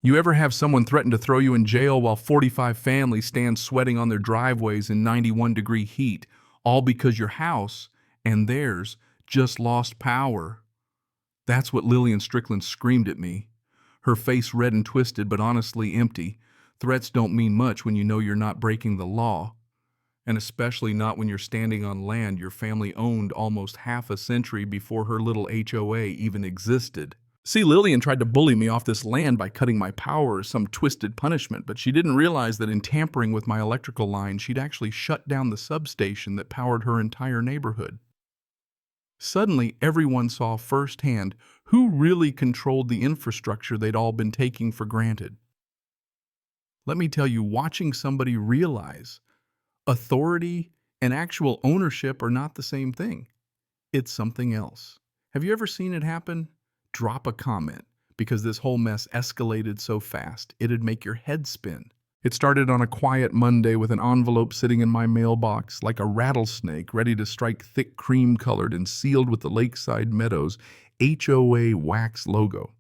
You ever have someone threaten to throw you in jail while 45 families stand sweating on their driveways in 91-degree heat, all because your house and theirs just lost power? That's what Lillian Strickland screamed at me, her face red and twisted but honestly empty. Threats don't mean much when you know you're not breaking the law, and especially not when you're standing on land your family owned almost half a century before her little HOA even existed. See, Lillian tried to bully me off this land by cutting my power as some twisted punishment, but she didn't realize that in tampering with my electrical line, she'd actually shut down the substation that powered her entire neighborhood. Suddenly, everyone saw firsthand who really controlled the infrastructure they'd all been taking for granted. Let me tell you, watching somebody realize authority and actual ownership are not the same thing. It's something else. Have you ever seen it happen? Drop a comment, because this whole mess escalated so fast, it'd make your head spin. It started on a quiet Monday with an envelope sitting in my mailbox like a rattlesnake ready to strike, thick cream-colored and sealed with the Lakeside Meadows HOA wax logo.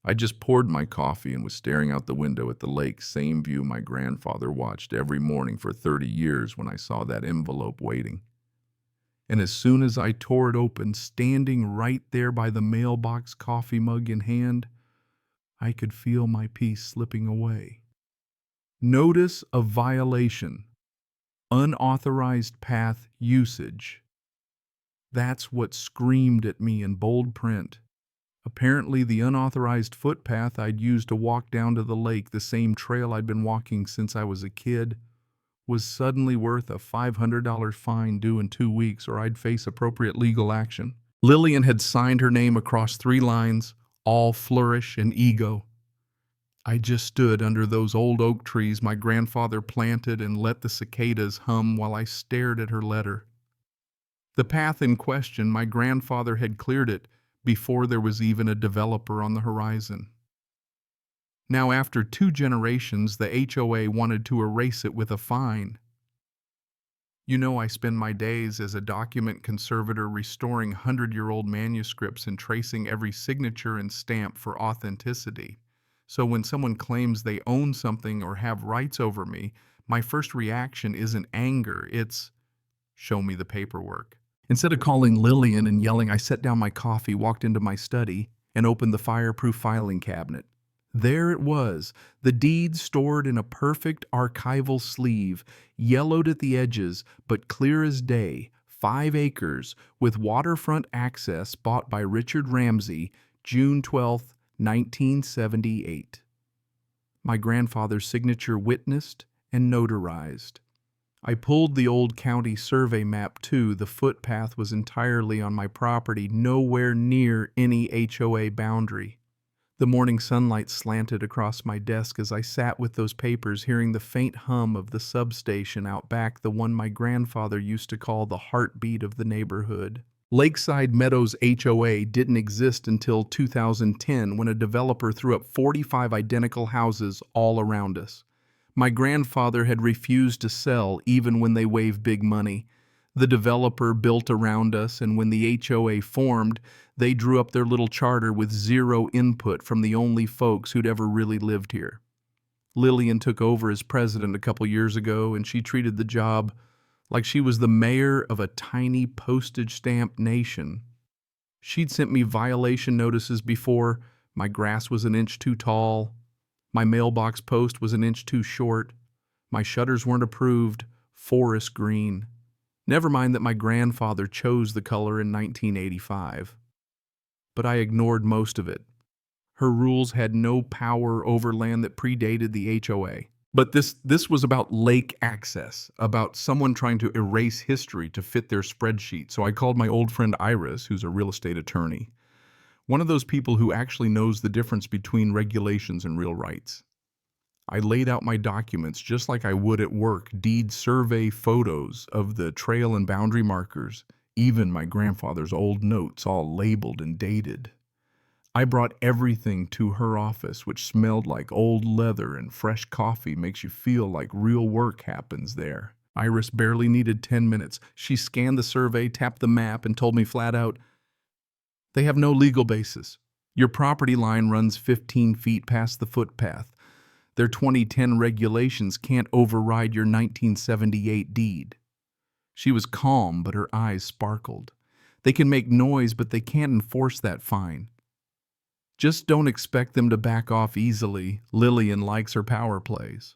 I just poured my coffee and was staring out the window at the lake, same view my grandfather watched every morning for 30 years when I saw that envelope waiting. And as soon as I tore it open, standing right there by the mailbox, coffee mug in hand, I could feel my piece slipping away. Notice of violation. Unauthorized path usage. That's what screamed at me in bold print. Apparently, the unauthorized footpath I'd used to walk down to the lake, the same trail I'd been walking since I was a kid, was suddenly worth a $500 fine due in 2 weeks, or I'd face appropriate legal action. Lillian had signed her name across 3 lines, all flourish and ego. I just stood under those old oak trees my grandfather planted and let the cicadas hum while I stared at her letter. The path in question, my grandfather had cleared it before there was even a developer on the horizon. Now, after 2 generations, the HOA wanted to erase it with a fine. You know, I spend my days as a document conservator restoring 100-year-old manuscripts and tracing every signature and stamp for authenticity. So when someone claims they own something or have rights over me, my first reaction isn't anger, it's, show me the paperwork. Instead of calling Lillian and yelling, I set down my coffee, walked into my study, and opened the fireproof filing cabinet. There it was, the deed stored in a perfect archival sleeve, yellowed at the edges, but clear as day, 5 acres, with waterfront access, bought by Richard Ramsey, June 12, 1978. My grandfather's signature witnessed and notarized. I pulled the old county survey map too. The footpath was entirely on my property, nowhere near any HOA boundary. The morning sunlight slanted across my desk as I sat with those papers, hearing the faint hum of the substation out back, the one my grandfather used to call the heartbeat of the neighborhood. Lakeside Meadows HOA didn't exist until 2010, when a developer threw up 45 identical houses all around us. My grandfather had refused to sell even when they waved big money. The developer built around us, and when the HOA formed, they drew up their little charter with 0 input from the only folks who'd ever really lived here. Lillian took over as president a couple years ago, and she treated the job like she was the mayor of a tiny postage stamp nation. She'd sent me violation notices before. My grass was an inch too tall. My mailbox post was an inch too short. My shutters weren't approved, forest green. Never mind that my grandfather chose the color in 1985. But I ignored most of it. Her rules had no power over land that predated the HOA. But this was about lake access, about someone trying to erase history to fit their spreadsheet. So I called my old friend Iris, who's a real estate attorney, one of those people who actually knows the difference between regulations and real rights. I laid out my documents just like I would at work, deed survey photos of the trail and boundary markers, even my grandfather's old notes, all labeled and dated. I brought everything to her office, which smelled like old leather, and fresh coffee makes you feel like real work happens there. Iris barely needed 10 minutes. She scanned the survey, tapped the map, and told me flat out, they have no legal basis. Your property line runs 15 feet past the footpath. Their 2010 regulations can't override your 1978 deed. She was calm, but her eyes sparkled. They can make noise, but they can't enforce that fine. Just don't expect them to back off easily. Lillian likes her power plays.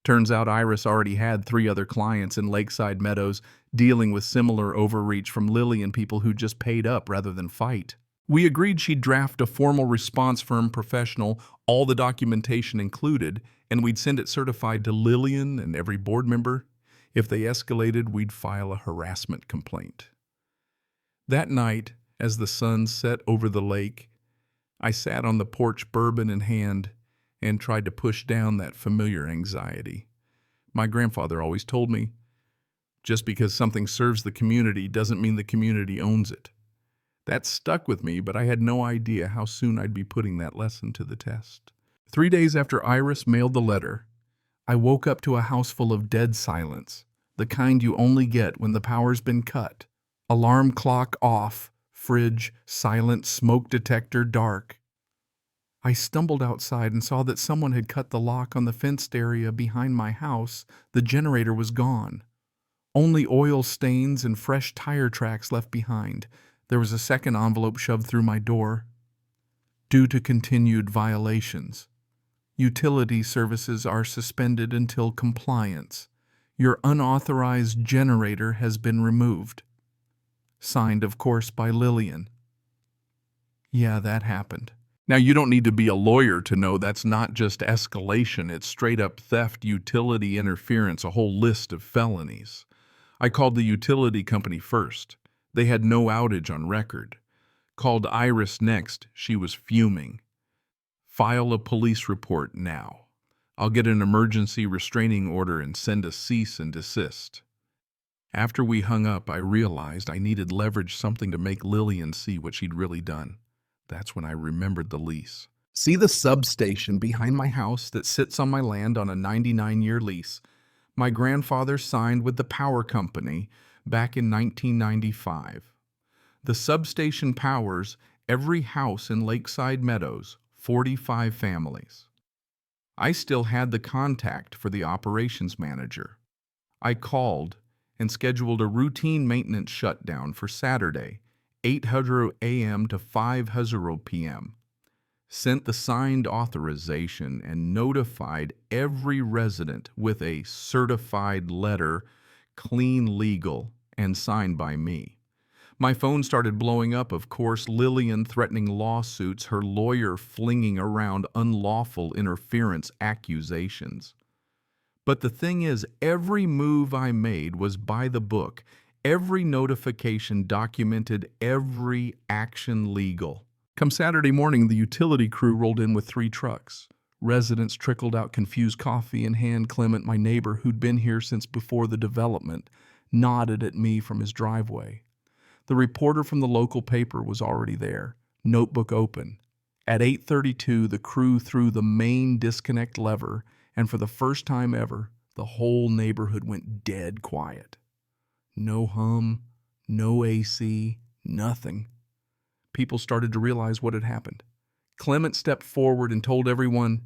Turns out Iris already had 3 other clients in Lakeside Meadows dealing with similar overreach from Lillian people who just paid up rather than fight. We agreed she'd draft a formal response firm professional, all the documentation included, and we'd send it certified to Lillian and every board member. If they escalated, we'd file a harassment complaint. That night, as the sun set over the lake, I sat on the porch, bourbon in hand, and tried to push down that familiar anxiety. My grandfather always told me, just because something serves the community doesn't mean the community owns it. That stuck with me, but I had no idea how soon I'd be putting that lesson to the test. 3 days after Iris mailed the letter, I woke up to a house full of dead silence, the kind you only get when the power's been cut. Alarm clock off, fridge silent, smoke detector dark. I stumbled outside and saw that someone had cut the lock on the fenced area behind my house. The generator was gone. Only oil stains and fresh tire tracks left behind. There was a second envelope shoved through my door. Due to continued violations, utility services are suspended until compliance. Your unauthorized generator has been removed. Signed, of course, by Lillian. Yeah, that happened. Now, you don't need to be a lawyer to know that's not just escalation. It's straight-up theft, utility interference, a whole list of felonies. I called the utility company first. They had no outage on record. Called Iris next. She was fuming. File a police report now. I'll get an emergency restraining order and send a cease and desist. After we hung up, I realized I needed leverage, something to make Lillian see what she'd really done. That's when I remembered the lease. See the substation behind my house that sits on my land on a 99-year lease? My grandfather signed with the power company back in 1995. The substation powers every house in Lakeside Meadows, 45 families. I still had the contact for the operations manager. I called and scheduled a routine maintenance shutdown for Saturday, 8:00 a.m. to 5:00 p.m. Sent the signed authorization and notified every resident with a certified letter, clean, legal, and signed by me. My phone started blowing up, of course, Lillian threatening lawsuits, her lawyer flinging around unlawful interference accusations. But the thing is, every move I made was by the book. Every notification documented, every action legal. Come Saturday morning, the utility crew rolled in with 3 trucks. Residents trickled out confused coffee in hand. Clement, my neighbor, who'd been here since before the development, nodded at me from his driveway. The reporter from the local paper was already there, notebook open. At 8:32, the crew threw the main disconnect lever, and for the first time ever, the whole neighborhood went dead quiet. No hum, no AC, nothing. People started to realize what had happened. Clement stepped forward and told everyone,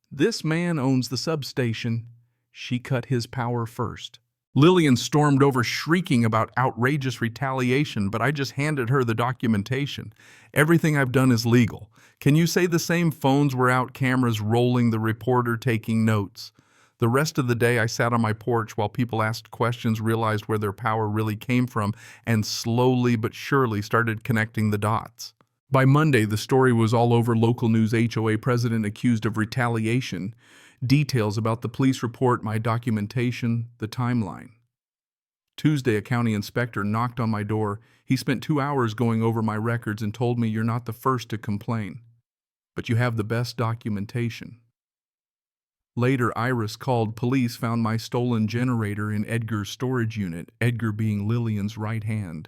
"This man owns the substation." She cut his power first. Lillian stormed over shrieking about outrageous retaliation, but I just handed her the documentation. Everything I've done is legal. Can you say the same? Phones were out, cameras rolling, the reporter taking notes. The rest of the day I sat on my porch while people asked questions, realized where their power really came from, and slowly but surely started connecting the dots. By Monday, the story was all over local news. HOA president accused of retaliation. Details about the police report, my documentation, the timeline. Tuesday, a county inspector knocked on my door. He spent 2 hours going over my records and told me, "You're not the first to complain, but you have the best documentation." Later, Iris called. Police found my stolen generator in Edgar's storage unit, Edgar being Lillian's right hand.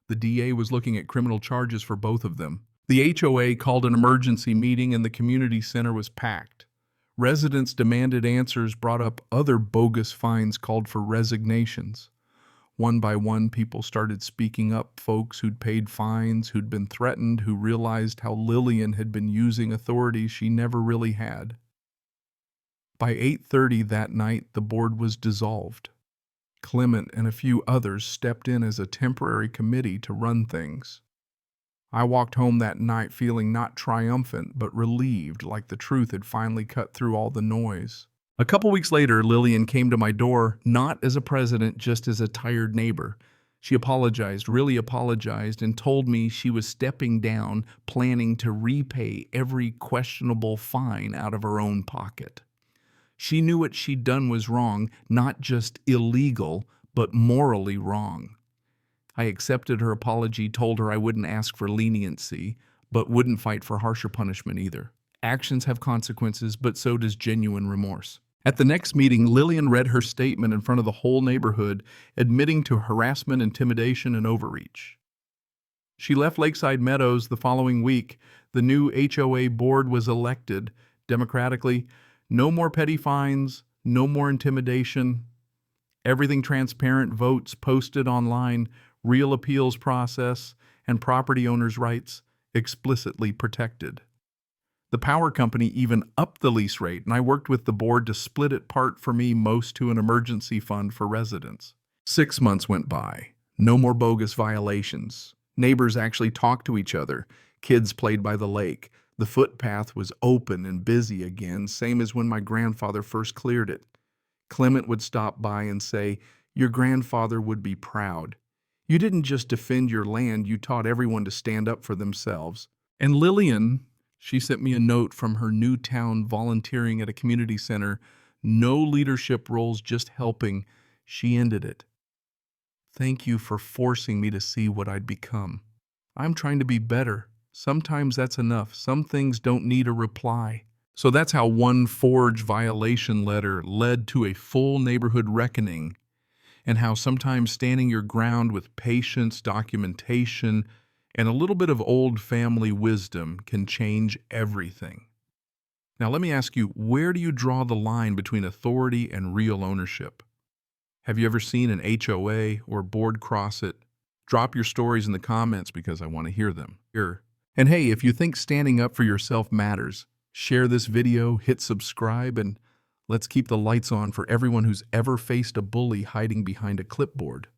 The DA was looking at criminal charges for both of them. The HOA called an emergency meeting and the community center was packed. Residents demanded answers, brought up other bogus fines, called for resignations. One by one, people started speaking up, folks who'd paid fines, who'd been threatened, who realized how Lillian had been using authority she never really had. By 8:30 that night, the board was dissolved. Clement and a few others stepped in as a temporary committee to run things. I walked home that night feeling not triumphant, but relieved, like the truth had finally cut through all the noise. A couple weeks later, Lillian came to my door, not as a president, just as a tired neighbor. She apologized, really apologized, and told me she was stepping down, planning to repay every questionable fine out of her own pocket. She knew what she'd done was wrong, not just illegal, but morally wrong. I accepted her apology, told her I wouldn't ask for leniency, but wouldn't fight for harsher punishment either. Actions have consequences, but so does genuine remorse. At the next meeting, Lillian read her statement in front of the whole neighborhood, admitting to harassment, intimidation, and overreach. She left Lakeside Meadows the following week. The new HOA board was elected democratically. No more petty fines, no more intimidation. Everything transparent, votes posted online, real appeals process, and property owners' rights explicitly protected. The power company even upped the lease rate, and I worked with the board to split it part for me, most to an emergency fund for residents. 6 months went by. No more bogus violations. Neighbors actually talked to each other. Kids played by the lake. The footpath was open and busy again, same as when my grandfather first cleared it. Clement would stop by and say, "Your grandfather would be proud. You didn't just defend your land, you taught everyone to stand up for themselves." And Lillian, she sent me a note from her new town volunteering at a community center. No leadership roles, just helping. She ended it. "Thank you for forcing me to see what I'd become. I'm trying to be better. Sometimes that's enough. Some things don't need a reply." So that's how one forged violation letter led to a full neighborhood reckoning, and how sometimes standing your ground with patience, documentation, and a little bit of old family wisdom can change everything. Now let me ask you, where do you draw the line between authority and real ownership? Have you ever seen an HOA or board cross it? Drop your stories in the comments because I want to hear them. And hey, if you think standing up for yourself matters, share this video, hit subscribe, and let's keep the lights on for everyone who's ever faced a bully hiding behind a clipboard.